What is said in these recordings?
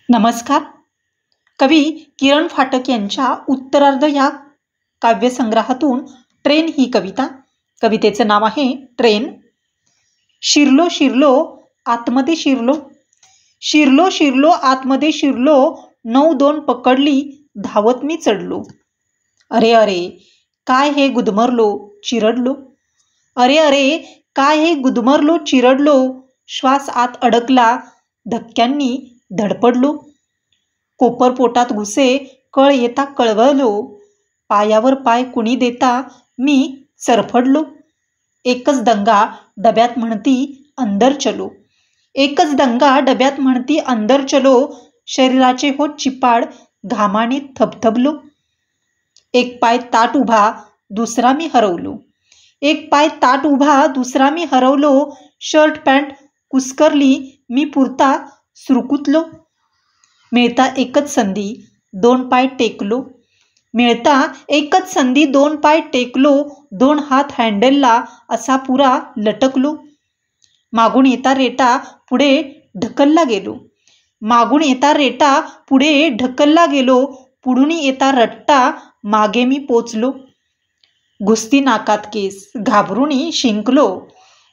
नमस्कार. कवी किरण फाटक यांच्या उत्तरार्ध या काव्यसंग्रहातून ट्रेन ही कविता. कवितेचं नाव आहे ट्रेन. शिरलो शिरलो आतमध्ये शिरलो, शिरलो शिरलो आतमध्ये शिरलो, 9-2 पकडली धावत मी चढलो. अरे अरे काय हे गुदमरलो चिरडलो, अरे अरे काय हे गुदमरलो चिरडलो, श्वास आत अडकला धक्क्यांनी धडपडलो. कोपर पोटात घुसे कळ येता कळवळलो, पायावर पाय कुणी देता मी सरफडलो. एकच दंगा डब्यात म्हणती अंदर चलो, एकच दंगा डब्यात म्हणती अंदर चलो, शरीराचे होत चिपाड घामाने थबथबलो. एक पाय ताट उभा दुसरा मी हरवलो, एक पाय ताट उभा दुसरा मी हरवलो, शर्ट पॅन्ट कुस्करली मी पुरता सुरकुतलो. मिळता एकच संधी 2 पाय टेकलो, मिळता एकच संधी 2 पाय टेकलो, 2 हात हँडलला असा पुरा लटकलो. मागून येता रेटा पुढे ढकलला गेलो, मागून येता रेटा पुढे ढकलला गेलो, पुढून येता रट्टा मागे मी पोचलो. घुसती नाकात केस घाबरूनी शिंकलो,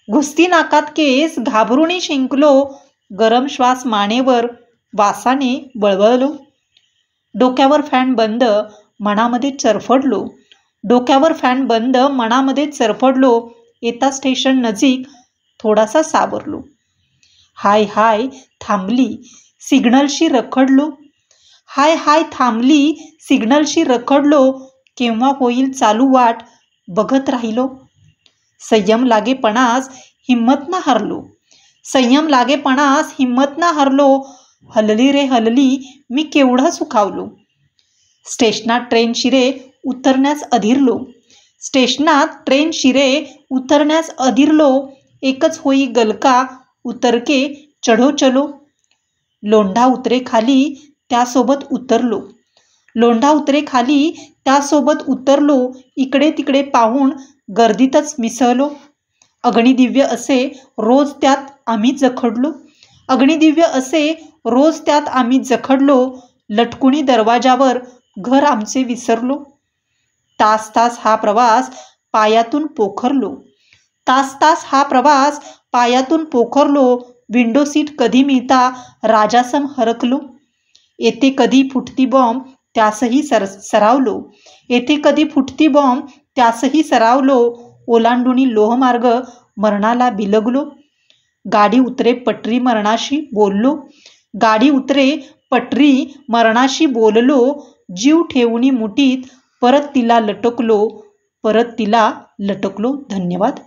घुसती नाकात केस घाबरूनी शिंकलो, गरम श्वास मानेवर वासाने वळवळलो. डोक्यावर फॅन बंद मनामध्ये चरफडलो, डोक्यावर फॅन बंद मनामध्ये चरफडलो, येता स्टेशन नजीक थोडासा सावरलो. हाय हाय थांबली सिग्नलशी रखडलो, हाय हाय थांबली सिग्नलशी रखडलो, केव्हा होईल चालू वाट बघत राहिलो. संयम लागेपणास हिंमत ना हरलो, संयम लागेपणास हिंमत ना हरलो, हलली रे हलली मी केवढा सुखावलो. स्टेशनात ट्रेन शिरे उतरण्यास अधीरलो, स्टेशनात ट्रेन शिरे उतरण्यास अधीरलो, एकच होई गलका उतरके चढो चलो. लोंढा उतरे खाली त्यासोबत उतरलो, लोंढा उतरे खाली त्यासोबत उतरलो, इकडे तिकडे पाहून गर्दीतच मिसळलो. अग्निदिव्य असे रोज त्यात आम्ही जखडलो, अग्निदिव्य असे रोज त्यात आम्ही जखडलो, लटकुणी दरवाजावर घर आमचे विसरलो. तास तास हा प्रवास पायातून पोखरलो, तास तास हा प्रवास पायातून पोखरलो, विंडो सीट कधी मिळता राजासम हरकलो. येथे कधी फुटती बॉम्ब त्यासही सरावलो, येथे कधी फुटती बॉम्ब त्यासही सरावलो, ओलांडुनी लोहमार्ग मरणाला बिलगलो. गाडी उतरे पटरी मरणाशी बोललो, गाडी उतरे पटरी मरणाशी बोललो, जीव ठेवूनी मुठीत परत तिला लटकलो, परत तिला लटकलो. धन्यवाद.